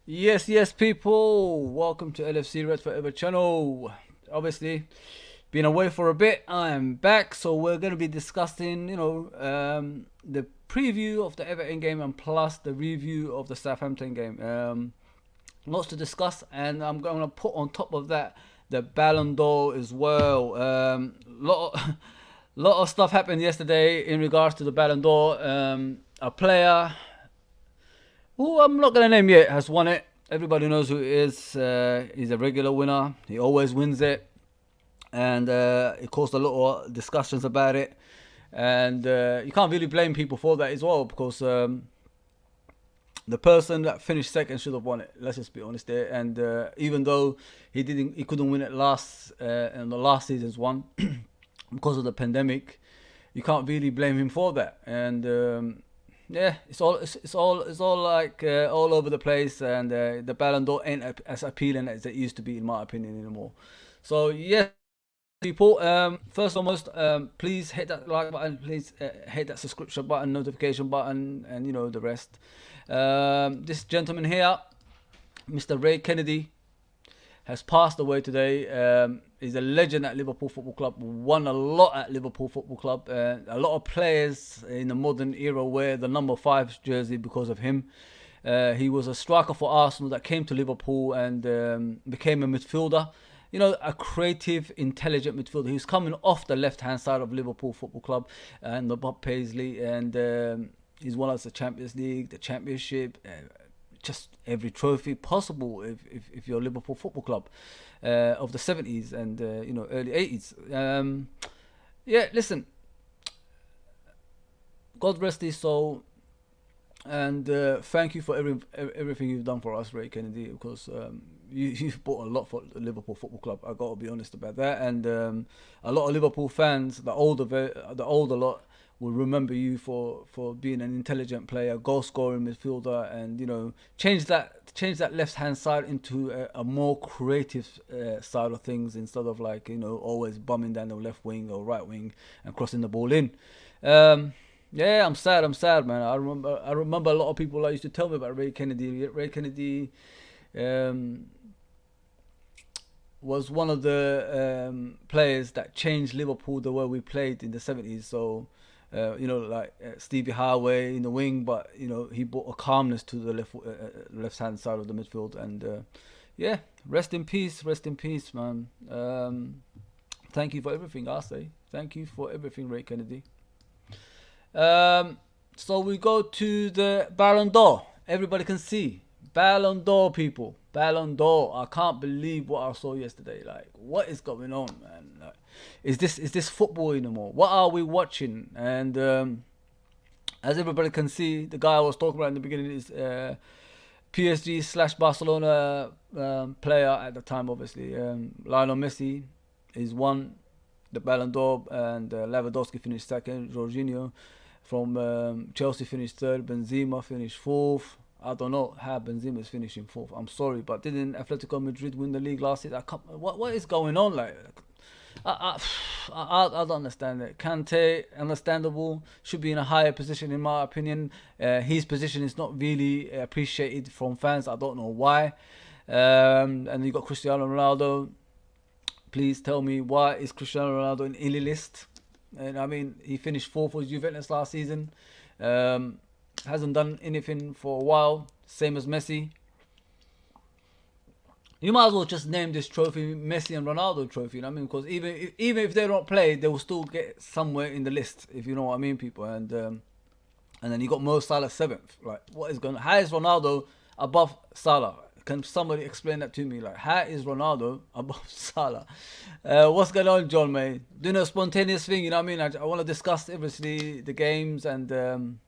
Yes, people. Welcome to LFC Red Forever channel. Obviously, been away for a bit. I am back, so we're going to be discussing, the preview of the Everton game and plus the review of the Southampton game. Lots to discuss, and I'm going to put on top of that the Ballon d'Or as well. Lot of stuff happened yesterday in regards to the Ballon d'Or. A player who I'm not going to name yet has won it. Everybody knows who he is. He's a regular winner. He always wins it, and it caused a lot of discussions about it. And you can't really blame people for that as well because the person that finished second should have won it. Let's just be honest there. And even though he couldn't win it in the last season's one because of the pandemic. You can't really blame him for that. And yeah, it's all like all over the place, and the Ballon d'Or ain't as appealing as it used to be, in my opinion, anymore. So yeah, people. First and foremost, please hit that like button. Please hit that subscription button, notification button, and the rest. This gentleman here, Mr. Ray Kennedy, has passed away today. He's a legend at Liverpool Football Club, won a lot at Liverpool Football Club. A lot of players in the modern era wear the number 5 jersey because of him. He was a striker for Arsenal that came to Liverpool and became a midfielder. A creative, intelligent midfielder. He was coming off the left-hand side of Liverpool Football Club and the Bob Paisley, and he's won us the Champions League, the Championship, just every trophy possible if you're Liverpool Football Club of the 70s and early 80s. Yeah, listen, God rest his soul, and thank you for everything you've done for us, Ray Kennedy, because you've bought a lot for the Liverpool Football Club. I got to be honest about that, and a lot of Liverpool fans, the older lot, will remember you for being an intelligent player, goal scoring midfielder, and change that left hand side into a more creative side of things instead of like always bumming down the left wing or right wing and crossing the ball in. Yeah, I'm sad, man. I remember a lot of people used to tell me about Ray Kennedy. Ray Kennedy um, was one of the players that changed Liverpool the way we played in the 70s. So, Stevie Harway in the wing, but he brought a calmness to the left hand side of the midfield. And yeah, rest in peace, man. Thank you for everything, I say. Thank you for everything, Ray Kennedy. So we go to the Ballon d'Or. Everybody can see Ballon d'Or, people. Ballon d'Or. I can't believe what I saw yesterday. Like, what is going on, man? Like, is this football anymore? What are we watching? And as everybody can see, the guy I was talking about in the beginning is PSG slash Barcelona player at the time, obviously. Lionel Messi is one, the Ballon d'Or, and Lewandowski finished second. Jorginho from Chelsea finished third. Benzema finished fourth. I don't know how Benzema is finishing fourth. I'm sorry, but didn't Atletico Madrid win the league last year? What is going on? Like, I don't understand it. Kante, understandable, should be in a higher position in my opinion. His position is not really appreciated from fans. I don't know why. And you got Cristiano Ronaldo. Please tell me, why is Cristiano Ronaldo in Illy list? And I mean, he finished fourth with Juventus last season. Hasn't done anything for a while. Same as Messi. You might as well just name this trophy Messi and Ronaldo trophy. You know what I mean? Because even if they don't play, they will still get somewhere in the list. If you know what I mean, people. And then you got Mo Salah seventh. Like, what is going on? How is Ronaldo above Salah? Can somebody explain that to me? Like, how is Ronaldo above Salah? What's going on, John, mate? Doing a spontaneous thing, you know what I mean? I want to discuss, obviously, the games and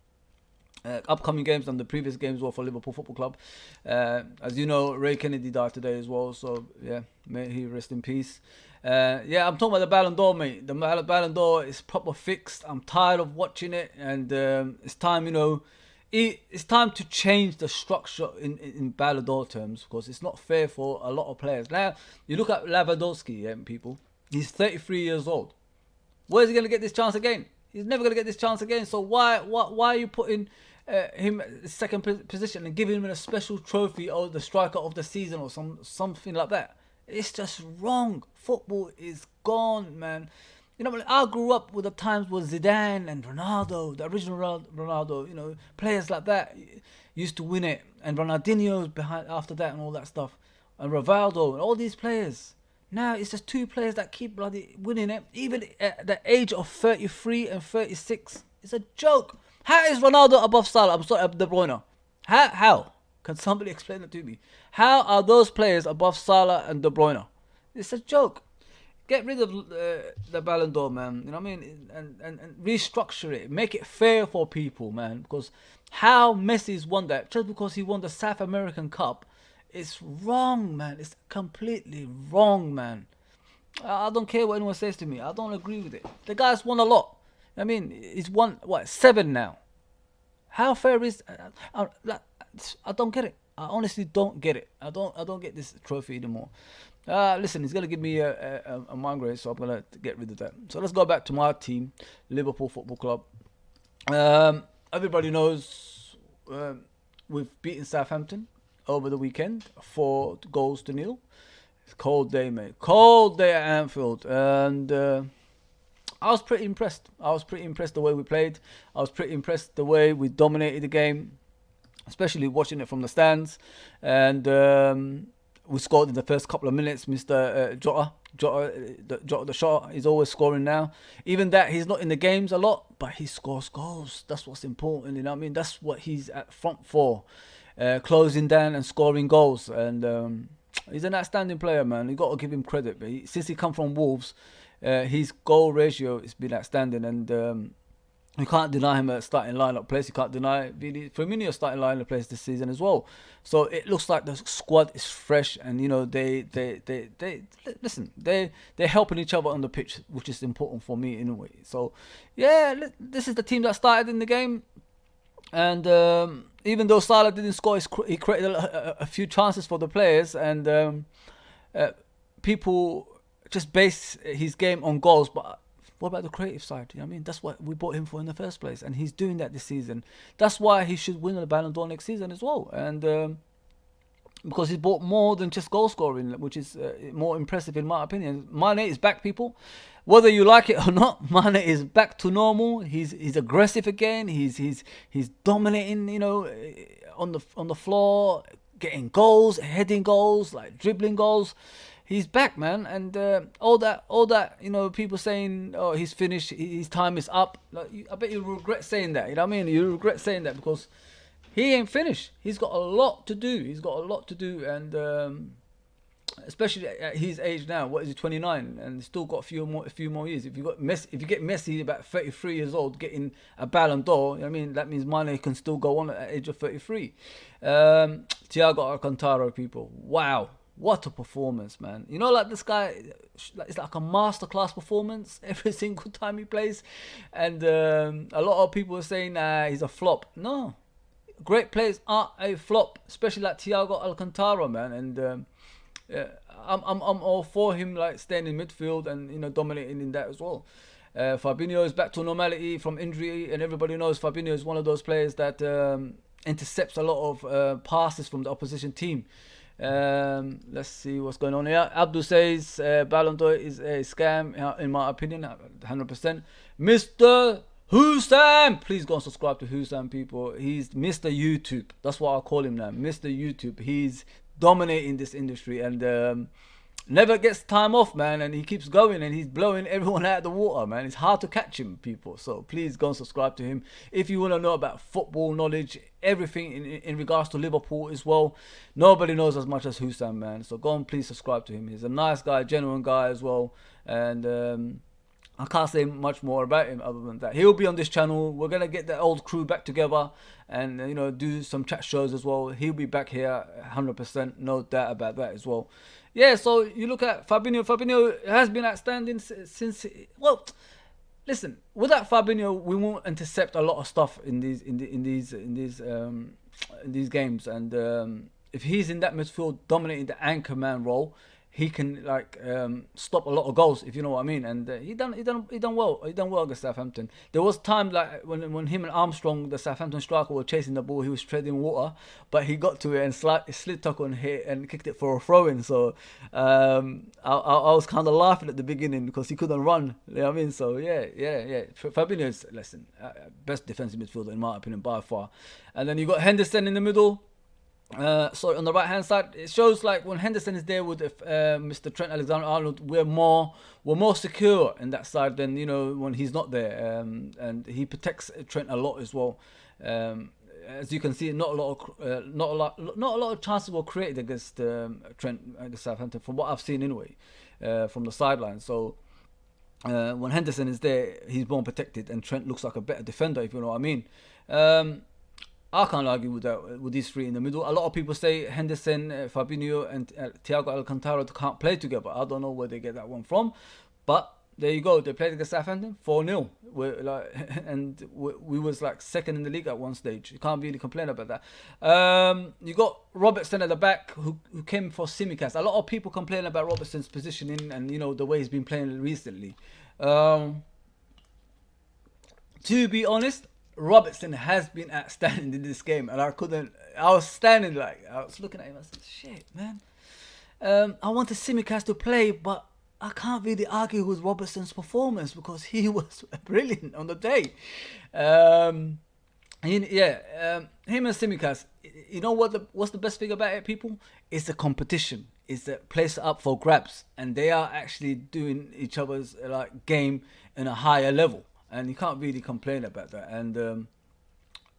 upcoming games and the previous games were for Liverpool Football Club. As you know, Ray Kennedy died today as well, so yeah, may he rest in peace. Yeah, I'm talking about the Ballon d'Or, mate. The Ballon d'Or is proper fixed. I'm tired of watching it, and it's time, it's time to change the structure in Ballon d'Or terms, because it's not fair for a lot of players. Now, you look at Lewandowski, people. He's 33 years old. Where's he going to get this chance again? He's never going to get this chance again. So why are you putting him second position and giving him a special trophy or the striker of the season or something like that. It's just wrong. Football is gone, man. You know, I grew up with the times with Zidane and Ronaldo, the original Ronaldo. You know, players like that used to win it, and Ronaldinho's behind after that and all that stuff, and Rivaldo and all these players. Now it's just two players that keep bloody winning it, even at the age of 33 and 36. It's a joke. How is Ronaldo above Salah? I'm sorry, De Bruyne. How? Can somebody explain it to me? How are those players above Salah and De Bruyne? It's a joke. Get rid of the Ballon d'Or, man. You know what I mean? And restructure it. Make it fair for people, man. Because how Messi's won that just because he won the South American Cup, it's wrong, man. It's completely wrong, man. I don't care what anyone says to me. I don't agree with it. The guy's won a lot. I mean, he's won, 7 now. How fair is... I don't get it. I honestly don't get it. I don't get this trophy anymore. Listen, he's gonna give me a migraine, so I'm gonna get rid of that. So let's go back to my team, Liverpool Football Club. Everybody knows we've beaten Southampton over the weekend, 4-0. It's a cold day, mate. Cold day at Anfield, and I was pretty impressed. I was pretty impressed the way we played. I was pretty impressed the way we dominated the game, especially watching it from the stands. And we scored in the first couple of minutes. Mr. Jota, the shot, he's always scoring now. Even that, he's not in the games a lot, but he scores goals. That's what's important, you know what I mean? That's what he's at front for, closing down and scoring goals. And he's an outstanding player, man. You got to give him credit. But since he come from Wolves, his goal ratio has been outstanding, and you can't deny him a starting lineup place. You can't deny Firmino starting lineup place this season as well. So it looks like the squad is fresh, and you know they listen. They're helping each other on the pitch, which is important for me in a way. So yeah, this is the team that started in the game, and even though Salah didn't score, he created a few chances for the players, and people just base his game on goals, but what about the creative side? You know what I mean? That's what we bought him for in the first place, and he's doing that this season. That's why he should win the Ballon d'Or next season as well, and because he bought more than just goal scoring, which is more impressive in my opinion. Mane is back, people. Whether you like it or not, Mane is back to normal. He's aggressive again. He's dominating, you know, on the floor, getting goals, heading goals, like dribbling goals. He's back, man, and all that, you know, people saying, oh, he's finished, his time is up. Like, I bet you regret saying that. You know what I mean? You regret saying that because he ain't finished. He's got a lot to do. And especially at his age now. What is he, 29, and he's still got a few more years. If you get Messi about 33 years old getting a Ballon d'Or, you know what I mean, that means Mane can still go on at the age of 33. Thiago Alcantara, people, wow. What a performance, man. You know, like this guy, it's like a masterclass performance every single time he plays. And a lot of people are saying he's a flop. No. Great players aren't a flop, especially like Thiago Alcantara, man. And I'm all for him, like, staying in midfield and, you know, dominating in that as well. Fabinho is back to normality from injury, and everybody knows Fabinho is one of those players that intercepts a lot of passes from the opposition team. Let's see what's going on here. Abdul says Ballon d'Or is a scam, in my opinion, 100%. Mr. Husam, please go and subscribe to Husam, people. He's Mr. YouTube. That's what I call him now, Mr. YouTube. He's dominating this industry and never gets time off, man, and he keeps going and he's blowing everyone out of the water, man. It's hard to catch him, people. So please go and subscribe to him if you want to know about football knowledge, everything in regards to Liverpool as well. Nobody knows as much as Husam, man. So go and please subscribe to him. He's a nice guy, genuine guy as well, and I can't say much more about him other than that. He'll be on this channel. We're gonna get the old crew back together and, you know, do some chat shows as well. He'll be back here 100%, no doubt about that as well. Yeah, so you look at Fabinho. Fabinho has been outstanding since. Well, listen, without Fabinho, we won't intercept a lot of stuff in these games. And if he's in that midfield dominating the anchor man role, he can like stop a lot of goals, if you know what I mean. And he done well. He done well against Southampton. There was time like when him and Armstrong, the Southampton striker, were chasing the ball. He was treading water, but he got to it and slid tackle and hit and kicked it for a throw in. So I was kind of laughing at the beginning because he couldn't run. You know what I mean? So yeah. Fabinho is best defensive midfielder in my opinion by far. And then you got Henderson in the middle. So on the right hand side, it shows like when Henderson is there with Mr. Trent Alexander-Arnold, we're more secure in that side than when he's not there, and he protects Trent a lot as well. As you can see, not a lot of chances were created against Trent against Southampton from what I've seen anyway, from the sideline. So when Henderson is there, he's more protected, and Trent looks like a better defender, if you know what I mean. I can't argue with that, with these three in the middle. A lot of people say Henderson, Fabinho, and Thiago Alcantara can't play together. I don't know where they get that one from, but there you go. They played against Southampton 4-0. We was like second in the league at one stage. You can't really complain about that. You got Robertson at the back who came for Tsimikas. A lot of people complain about Robertson's positioning and the way he's been playing recently. To be honest, Robertson has been outstanding in this game, and I was standing like, I was looking at him, I said, shit, man. I wanted Tsimikas to play, but I can't really argue with Robertson's performance because he was brilliant on the day. Him and Tsimikas, you know what's the best thing about it, people? It's the competition. It's the place up for grabs, and they are actually doing each other's like game in a higher level. And you can't really complain about that. And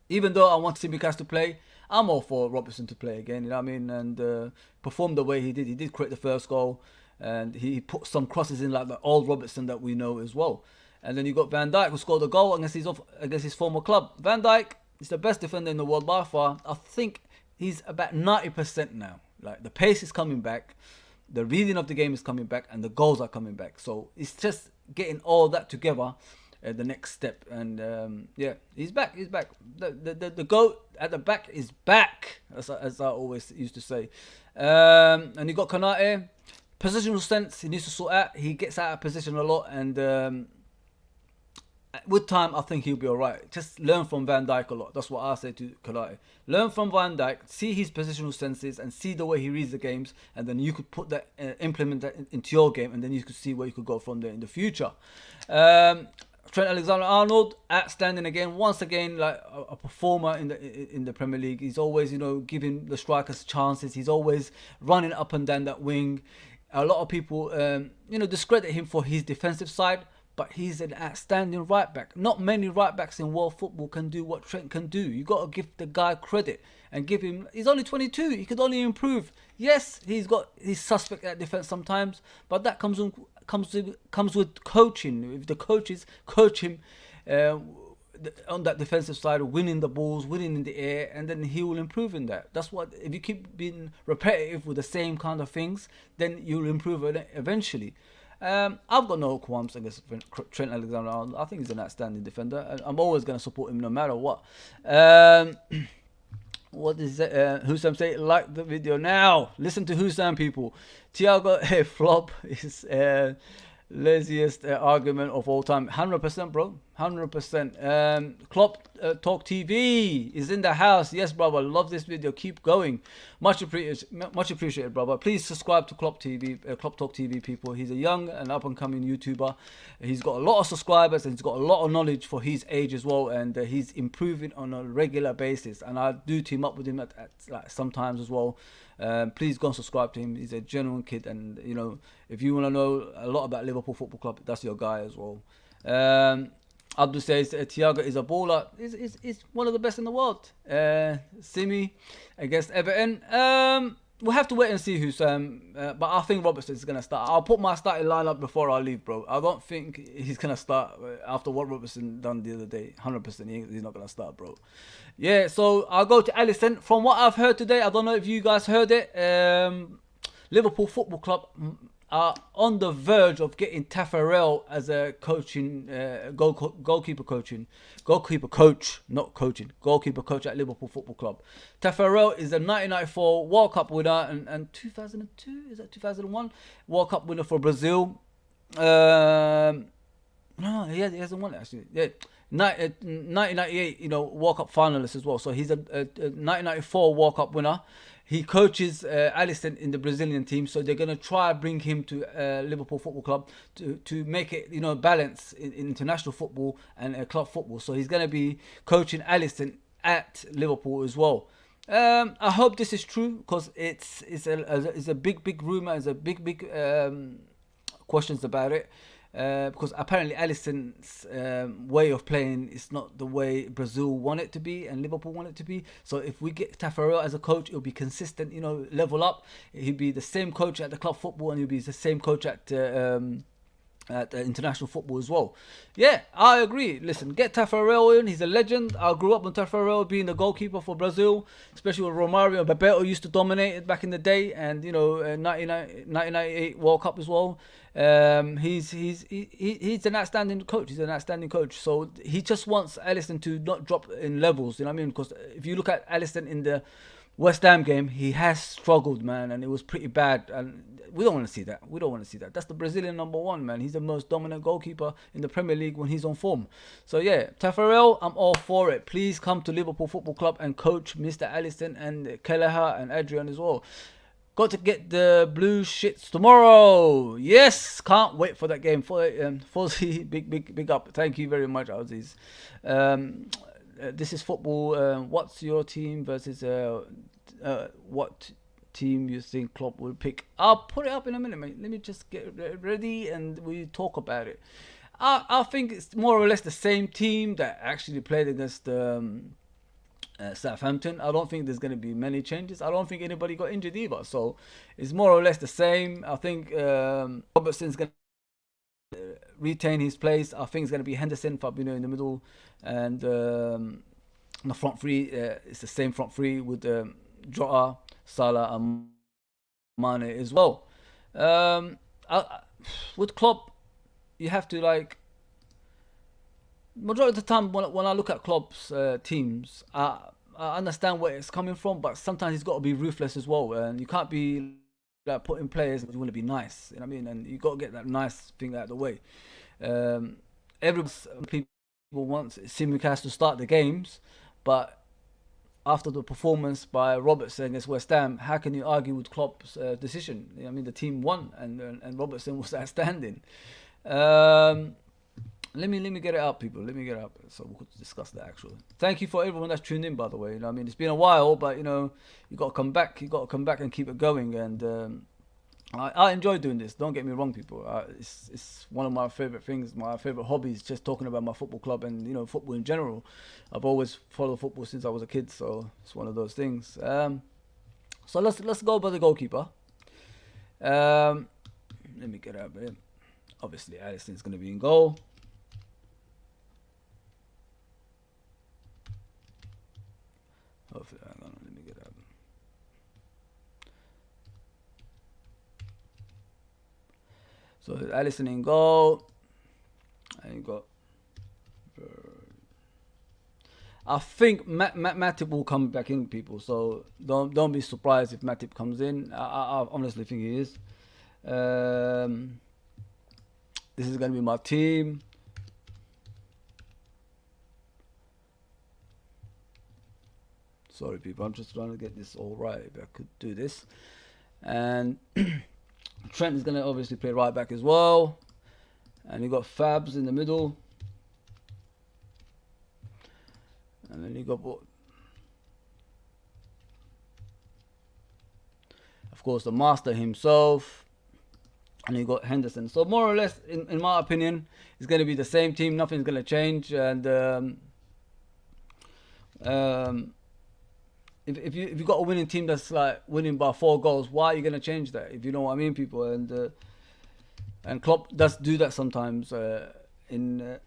even though I want Tsimikas to play, I'm all for Robertson to play again, you know what I mean? And perform the way he did. He did create the first goal. And he put some crosses in like the old Robertson that we know as well. And then you got Van Dijk, who scored a goal against his former club. Van Dijk is the best defender in the world by far. I think he's about 90% now. Like the pace is coming back. The reading of the game is coming back. And the goals are coming back. So it's just getting all that together. The next step, and he's back. The goat at the back is back, as I always used to say. And you got Konate, positional sense he needs to sort out. He gets out of position a lot, and with time I think he'll be alright. Just learn from Van Dijk a lot. That's what I say to Konate. Learn from Van Dijk, see his positional senses, and see the way he reads the games, and then you could put that, implement that into your game, and then you could see where you could go from there in the future. Trent Alexander-Arnold, outstanding again. Once again, like a performer in the Premier League. He's always, giving the strikers chances. He's always running up and down that wing. A lot of people, discredit him for his defensive side, but he's an outstanding right back. Not many right backs in world football can do what Trent can do. You got to give the guy credit and give him. He's only 22. He could only improve. Yes, he's suspect at defense sometimes, but that comes with coaching. If the coaches coach him on that defensive side, winning the balls, winning in the air, and then he will improve in that. That's what, if you keep being repetitive with the same kind of things, then you'll improve eventually. I've got no qualms against Trent Alexander-Arnold. I think he's an outstanding defender, and I'm always going to support him no matter what. What is that? Husam say, like the video now. Listen to Husam, people. Thiago flop is laziest argument of all time. 100%, bro. 100%. Klopp Talk TV is in the house. Yes, brother. Love this video. Keep going. Much appreciated, brother. Please subscribe to Klopp TV, Klopp Talk TV, people. He's a young and up and coming YouTuber. He's got a lot of subscribers and he's got a lot of knowledge for his age as well. And he's improving on a regular basis. And I do team up with him at like sometimes as well. Please go and subscribe to him. He's a genuine kid, and if you want to know a lot about Liverpool Football Club, that's your guy as well. Abdul says Thiago is a baller. He's one of the best in the world. Simi against Everton. We'll have to wait and see who's. But I think Robertson is gonna start. I'll put my starting lineup before I leave, bro. I don't think he's gonna start after what Robertson done the other day. 100%, he's not gonna start, bro. Yeah, so I'll go to Alisson. From what I've heard today, I don't know if you guys heard it. Liverpool Football Club are on the verge of getting Taffarel as a coaching goalkeeper coach, not coaching, goalkeeper coach at Liverpool Football Club. Taffarel is a 1994 World Cup winner and 2002, is that 2001 World Cup winner for Brazil. No, he hasn't won it actually. Yeah, 1998, World Cup finalist as well. So he's a 1994 World Cup winner. He coaches Alisson in the Brazilian team, so they're gonna try and bring him to Liverpool Football Club to make it, balance in international football and club football. So he's gonna be coaching Alisson at Liverpool as well. I hope this is true because it's a big rumor. It's a big questions about it. Because apparently Alisson's way of playing is not the way Brazil want it to be and Liverpool want it to be. So if we get Taffarel as a coach, it'll be consistent, level up. He'll be the same coach at the club football and he'll be the same coach at international football as well. Yeah, I agree. Listen, get Taffarel in. He's a legend. I grew up on Taffarel being the goalkeeper for Brazil, especially with Romario and Bebeto used to dominate it back in the day, and 1998 World Cup as well. He's an outstanding coach. He's an outstanding coach. So he just wants Alisson to not drop in levels. You know what I mean? Because if you look at Alisson in the West Ham game, he has struggled, man, and it was pretty bad. And we don't want to see that. We don't want to see that. That's the Brazilian number one, man. He's the most dominant goalkeeper in the Premier League when he's on form. So yeah, Taffarel, I'm all for it. Please come to Liverpool Football Club and coach Mr. Alisson and Kelleher and Adrian as well. Got to get the blue shits tomorrow. Yes, can't wait for that game. Fozzie, big up. Thank you very much, Aussies. This is football. What's your team versus what team you think Klopp will pick? I'll put it up in a minute, mate. Let me just get ready and we talk about it. I think it's more or less the same team that actually played against Southampton. I don't think there's going to be many changes. I don't think anybody got injured either. So it's more or less the same. I think Robertson's going to retain his place. I think it's going to be Henderson, Fabinho in the middle, and the front three. It's the same front three with Jota, Salah, and Mane as well. With Klopp, you have to majority of the time when I look at Klopp's teams, I understand where it's coming from, but sometimes he's got to be ruthless as well, and you can't be putting players you want to be nice, you know what I mean, and you got to get that nice thing out of the way. People want Tsimikas to start the games, but after the performance by Robertson against West Ham, how can you argue with Klopp's decision? You know what I mean, the team won, and Robertson was outstanding. Let me get it up, people. Let me get it up so we could discuss that actually. Thank you for everyone that's tuned in, by the way. You know what I mean? It's been a while, but you got to come back. You got to come back and keep it going. And I enjoy doing this. Don't get me wrong, people. It's one of my favorite things. My favorite hobbies, just talking about my football club and football in general. I've always followed football since I was a kid, so it's one of those things. So let's go by the goalkeeper. Let me get up here. Obviously, Alisson's going to be in goal. Hang on, let me get up. So Alisson in goal, and you got. I think Matip will come back in, people. So don't be surprised if Matip comes in. I honestly think he is. This is gonna be my team. Sorry, people. I'm just trying to get this all right. If I could do this. And Trent is going to obviously play right back as well. And you got Fabs in the middle. And then you got, of course, the master himself. And you got Henderson. So more or less, in my opinion, it's going to be the same team. Nothing's going to change. And If you got a winning team that's winning by 4 goals, why are you gonna change that? If you know what I mean, people. And Klopp does do that sometimes in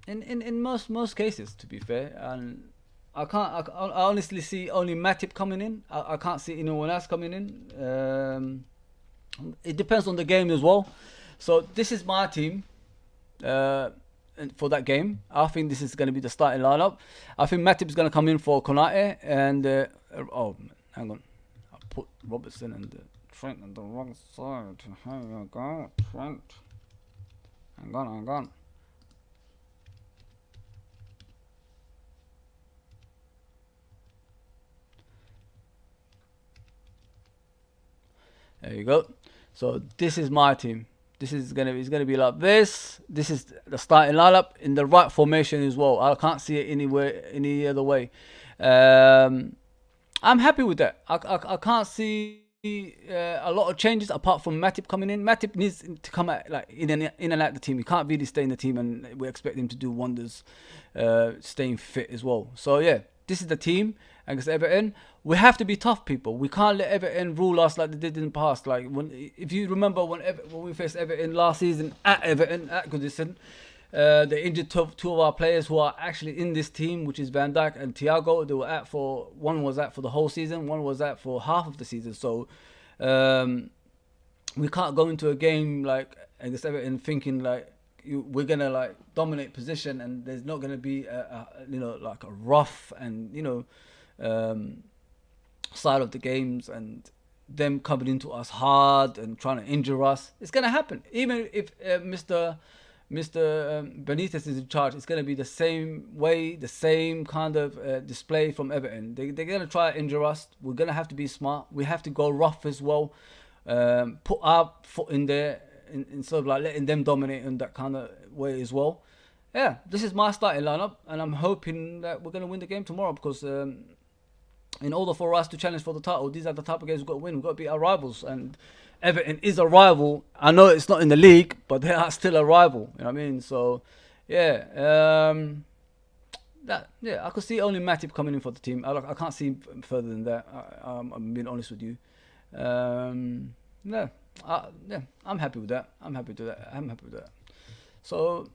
most cases, to be fair. And I honestly see only Matip coming in. I can't see anyone else coming in. It depends on the game as well. So this is my team for that game. I think this is going to be the starting lineup. I think Matip's going to come in for Konate and hang on, I put Robertson and Trent on the wrong side. Hang on, Trent. Hang on. There you go. So this is my team. It's gonna be like this. This is the starting lineup in the right formation as well. I can't see it anywhere any other way. I'm happy with that. I can't see a lot of changes apart from Matip coming in. Matip needs to come out like in and out the team. He can't really stay in the team, and we expect him to do wonders, staying fit as well. So yeah, this is the team against Everton. We have to be tough, people. We can't let Everton rule us like they did in the past. Like if you remember when we faced Everton last season at Goodison, they injured two of our players who are actually in this team, which is Van Dijk and Thiago. They were one was out for the whole season, one was out for half of the season. So we can't go into a game like against Everton thinking like we're gonna like dominate position, and there's not gonna be like a rough and side of the games and them coming into us hard and trying to injure us. It's gonna happen. Even if Mr. Benitez is in charge, it's going to be the same way, the same kind of display from Everton. They're going to try to injure us. We're going to have to be smart. We have to go rough as well. Put our foot in there instead of like letting them dominate in that kind of way as well. Yeah, this is my starting lineup, and I'm hoping that we're going to win the game tomorrow because in order for us to challenge for the title, these are the type of games we've got to win. We've got to beat our rivals, and Everton is a rival. I know it's not in the league, but they are still a rival. You know what I mean? So, yeah. I could see only Matip coming in for the team. I can't see further than that. I'm being honest with you. I'm happy with that. I'm happy with that. So,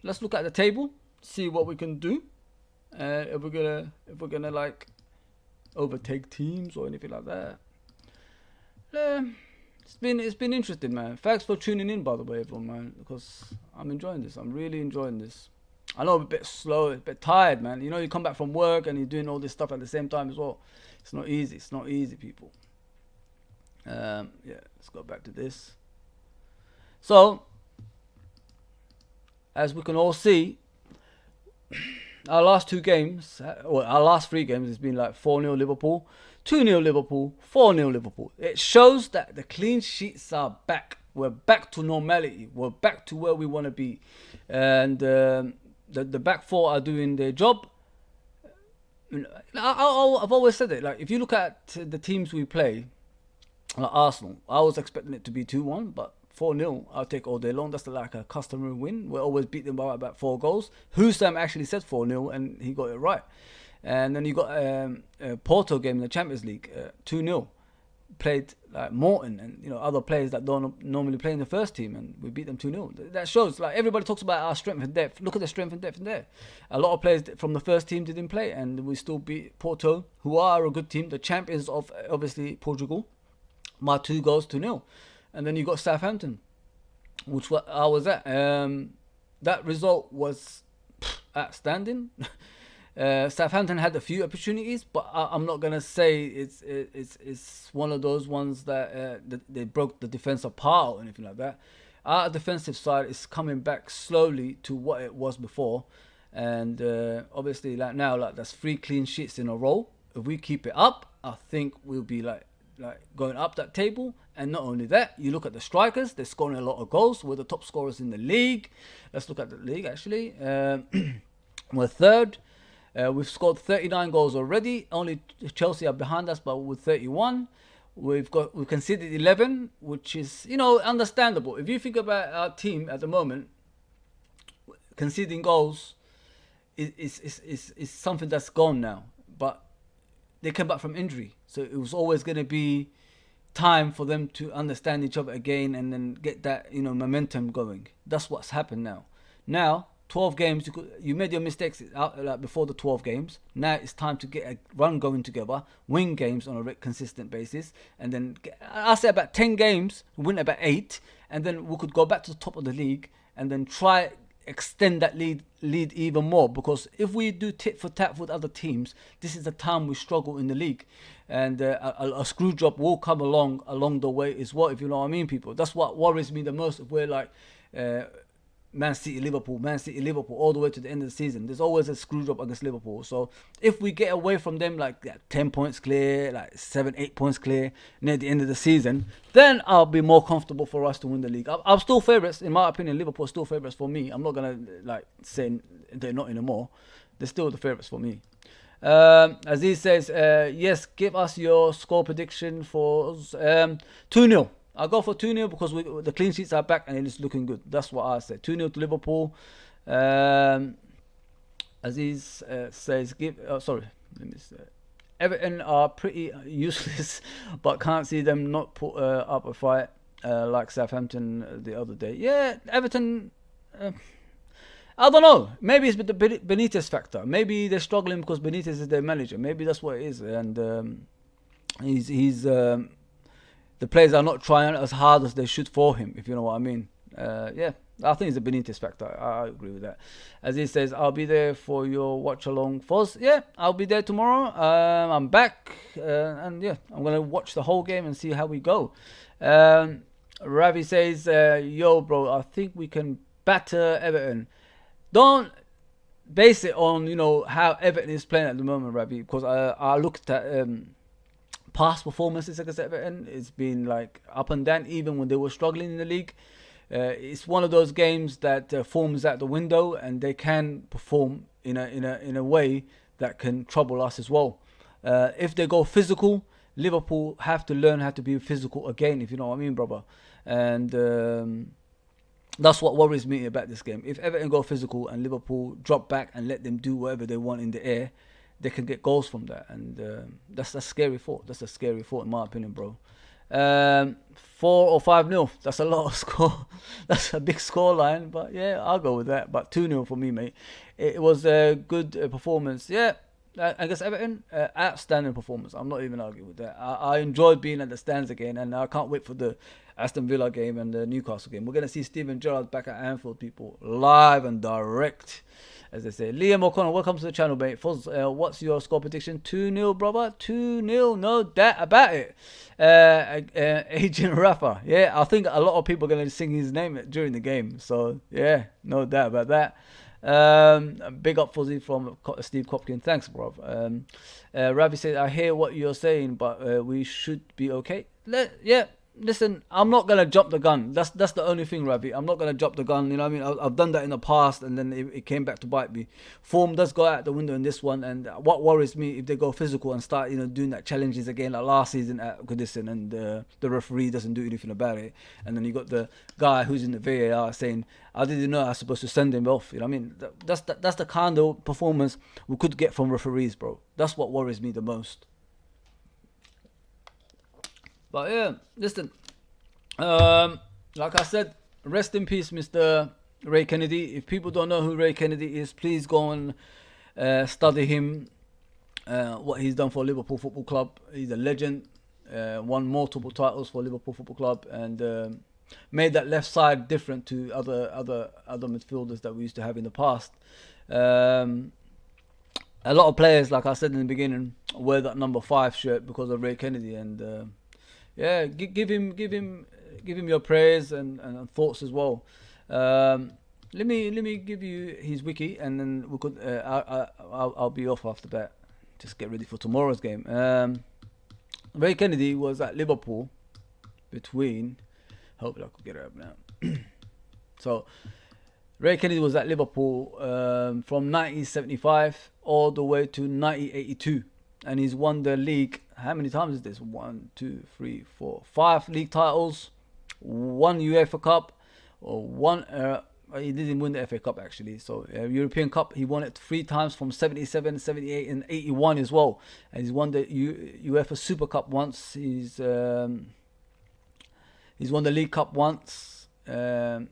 let's look at the table, see what we can do. If we're gonna like overtake teams or anything like that. It's been interesting, man. Thanks for tuning in, by the way, everyone, man, because I'm enjoying this. I'm really enjoying this. I know I'm a bit slow, a bit tired, man. You come back from work and you're doing all this stuff at the same time as well. It's not easy. It's not easy, people. Let's go back to this. So, as we can all see, our last 3 games, has been like 4-0 Liverpool, 2-0 Liverpool, 4-0 Liverpool. It shows that the clean sheets are back. We're back to normality. We're back to where we want to be. And the back four are doing their job. I've always said it. Like, if you look at the teams we play, like Arsenal, I was expecting it to be 2-1, but 4-0, I'll take all day long. That's like a customary win. We always beat them by about 4 goals. Husam actually said 4-0, and he got it right. And then you got a Porto game in the Champions League, 2-0. Played like Morton and other players that don't normally play in the first team, and we beat them 2-0. That shows, like, everybody talks about our strength and depth. Look at the strength and depth in there. A lot of players from the first team didn't play, and we still beat Porto, who are a good team, the champions of obviously Portugal, by 2 goals to 0. And then you got Southampton, which I was at. That result was outstanding. Southampton had a few opportunities, but I'm not gonna say it's one of those ones that they broke the defense apart or anything like that. Our defensive side is coming back slowly to what it was before, and obviously like now, like, that's 3 clean sheets in a row. If we keep it up, I think we'll be like going up that table. And not only that, you look at the strikers, they're scoring a lot of goals. We're the top scorers in the league. Let's look at the league, actually. We're third. We've scored 39 goals already. Only Chelsea are behind us, but with 31. We've conceded 11, which is, understandable. If you think about our team at the moment, conceding goals is something that's gone now. But they came back from injury, so it was always going to be time for them to understand each other again and then get that momentum going. That's what's happened now. Now 12 games, you made your mistakes out, like, before the 12 games. Now it's time to get a run going together, win games on a consistent basis, and then I'll say about 10 games, win about 8, and then we could go back to the top of the league and then try extend that lead even more. Because if we do tit for tat with other teams, this is the time we struggle in the league, and a screw job will come along the way as well, if you know what I mean, people. That's what worries me the most. If we're like Man City, Liverpool, all the way to the end of the season, there's always a screw job against Liverpool. So if we get away from them, like 10 points clear, like 7-8 points clear near the end of the season, then I'll be more comfortable for us to win the league. I'm still favourites, in my opinion. Liverpool are still favourites for me. I'm not gonna like say they're not anymore. They're still the favourites for me. Aziz says, yes, give us your score prediction for 2-0. I'll go for 2-0 because the clean sheets are back and it is looking good. That's what I said. 2-0 to Liverpool. Aziz says, Everton are pretty useless, but can't see them not put up a fight like Southampton the other day. Yeah, Everton, I don't know. Maybe it's the Benitez factor. Maybe they're struggling because Benitez is their manager. Maybe that's what it is. And he's the players are not trying as hard as they should for him, if you know what I mean. Yeah, I think it's a Benitez factor. I agree with that. As he says, I'll be there for your watch along. Foz, yeah, I'll be there tomorrow. I'm back, and yeah, I'm gonna watch the whole game and see how we go. Ravi says, yo, bro, I think we can batter Everton. Don't base it on how Everton is playing at the moment, Ravi, because I looked at past performances against Everton. It's been like up and down, even when they were struggling in the league. It's one of those games that forms out the window, and they can perform in a way that can trouble us as well. If they go physical, Liverpool have to learn how to be physical again, if you know what I mean, brother. And that's what worries me about this game. If Everton go physical and Liverpool drop back and let them do whatever they want in the air, they can get goals from that, and that's a scary thought. That's a scary thought, in my opinion, bro. 4 or 5-0. That's a lot of score. That's a big score line, but yeah, I'll go with that. But 2-0 for me, mate. It was a good performance. Yeah, I guess Everton, outstanding performance. I'm not even arguing with that. I enjoyed being at the stands again, and I can't wait for the Aston Villa game and the Newcastle game. We're going to see Steven Gerrard back at Anfield, people, live and direct, as they say. Liam O'Connor, welcome to the channel, mate. Foz, what's your score prediction? 2-0, brother. 2-0, no doubt about it. Agent Rafa. Yeah, I think a lot of people are going to sing his name during the game. So, yeah, no doubt about that. Big up Fuzzy from Steve Kopkin. Thanks, bro. Ravi said, I hear what you're saying, but we should be okay. Yeah. Listen, I'm not gonna jump the gun. That's the only thing, Ravi. I'm not gonna jump the gun. You know what I mean? I've done that in the past, and then it came back to bite me. Form does go out the window in this one, and what worries me if they go physical and start, doing that challenges again like last season at Goodison, and the referee doesn't do anything about it, and then you got the guy who's in the VAR saying, "I didn't know I was supposed to send him off." You know what I mean? That's the kind of performance we could get from referees, bro. That's what worries me the most. But yeah, listen, like I said, rest in peace, Mr. Ray Kennedy. If people don't know who Ray Kennedy is, please go and study him, what he's done for Liverpool Football Club. He's a legend, won multiple titles for Liverpool Football Club, and made that left side different to other midfielders that we used to have in the past. A lot of players, like I said in the beginning, wear that number 5 shirt because of Ray Kennedy, and yeah, give him your praise and thoughts as well. Let me give you his wiki, and then we could. I'll be off after that. Just get ready for tomorrow's game. Ray Kennedy was at Liverpool between. Hopefully, I could get it up now. So, Ray Kennedy was at Liverpool from 1975 all the way to 1982, and he's won the league. How many times is this? 1, 2, 3, 4, 5 league titles, 1 UEFA Cup, or 1. He didn't win the FA Cup actually. So European Cup, he won it 3 times from 77, 78, and 81 as well. And he's won the UEFA Super Cup once. He's won the League Cup once, and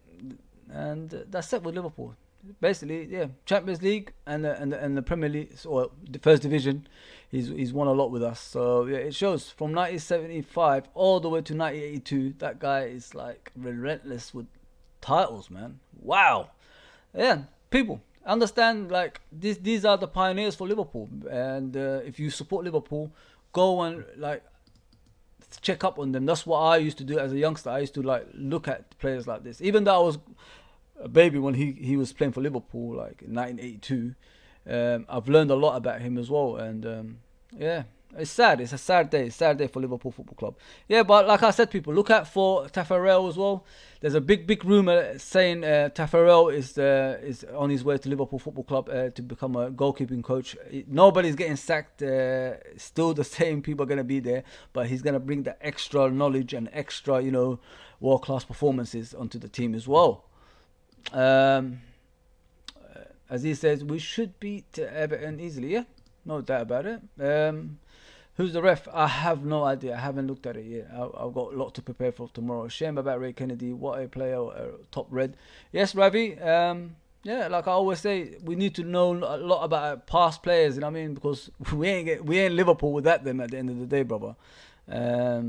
that's it with Liverpool. basically, yeah, Champions League and the Premier League or the First Division. He's won a lot with us. So yeah, it shows from 1975 all the way to 1982. That guy is like relentless with titles, man. Wow. Yeah, people understand like these are the pioneers for Liverpool, and if you support Liverpool, go and like check up on them. That's what I used to do as a youngster. I used to like look at players like this, even though I was a baby when he was playing for Liverpool, like in 1982. I've learned a lot about him as well, and yeah, it's sad. It's a sad day. Sad day for Liverpool Football Club. Yeah, but like I said, people look out for Taffarel as well. There's a big rumor saying Taffarel is on his way to Liverpool Football Club to become a goalkeeping coach. Nobody's getting sacked. Still, the same people are gonna be there, but he's gonna bring the extra knowledge and extra, world class performances onto the team as well. Um, as he says, we should beat Everton easily. Yeah, no doubt about it. Who's the ref? I have no idea. I haven't looked at it yet. I've got a lot to prepare for tomorrow. Shame about Ray Kennedy. What a player, top red. Yes, Ravi. Yeah, like I always say, we need to know a lot about our past players. You know what I mean? Because we ain't Liverpool without them at the end of the day, brother. Yeah,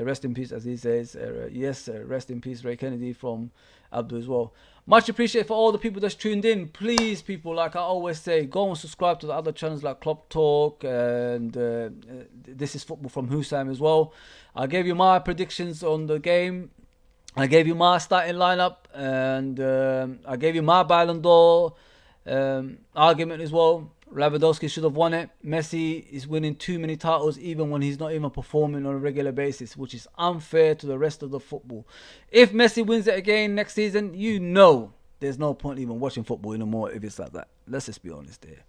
rest in peace, as he says. Yes, rest in peace, Ray Kennedy from Abdul as well. Much appreciated for all the people that's tuned in. Please, people, like I always say, go and subscribe to the other channels like Club Talk and This is Football from Husam as well. I gave you my predictions on the game. I gave you my starting lineup, and I gave you my Ballon d'Or argument as well. Lewandowski should have won it. Messi is winning too many titles even when he's not even performing on a regular basis, which is unfair to the rest of the football. If Messi wins it again next season, there's no point even watching football anymore if it's like that. Let's just be honest here.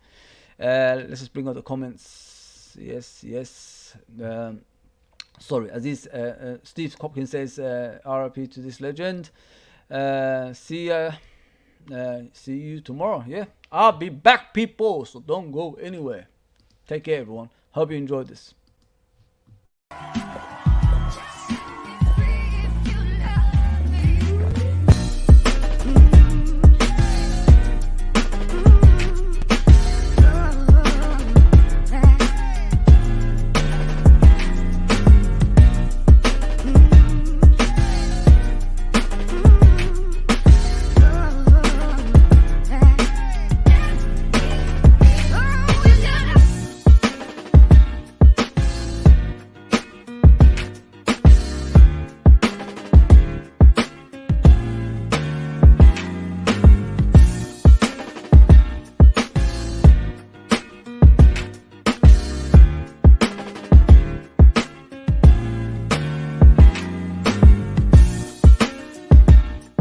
Let's just bring up the comments. Yes. Sorry, Aziz, Steve Hopkins says R.I.P to this legend. See you tomorrow. Yeah, I'll be back, people, so don't go anywhere. Take care, everyone. Hope you enjoyed this.